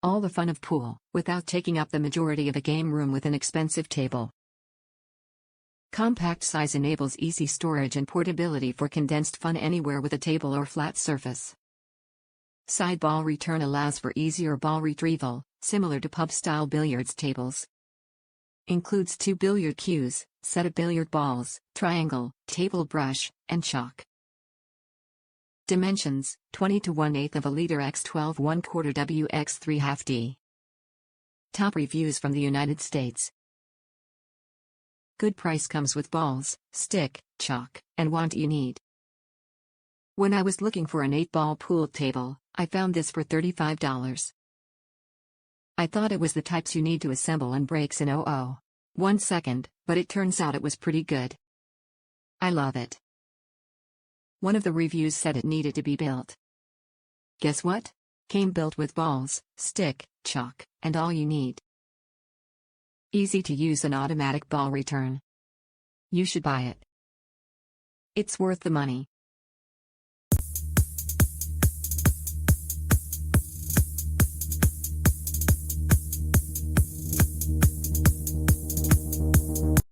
All the fun of pool, without taking up the majority of a game room with an expensive table. Compact size enables easy storage and portability for condensed fun anywhere with a table or flat surface. Side ball return allows for easier ball retrieval, similar to pub-style billiards tables. Includes 2 billiard cues, set of billiard balls, triangle, table brush, and chalk. Dimensions: 20 to 1/8 of a liter x 12 1/4 W x 3/2 D. Top reviews from the United States. Good price, comes with balls, stick, chalk, and wand you need. When I was looking for an 8-ball pool table, I found this for $35. I thought it was the types you need to assemble and breaks in 1 second, but it turns out it was pretty good. I love it. One of the reviews said it needed to be built. Guess what? Came built with balls, stick, chalk, and all you need. Easy to use and automatic ball return. You should buy it. It's worth the money.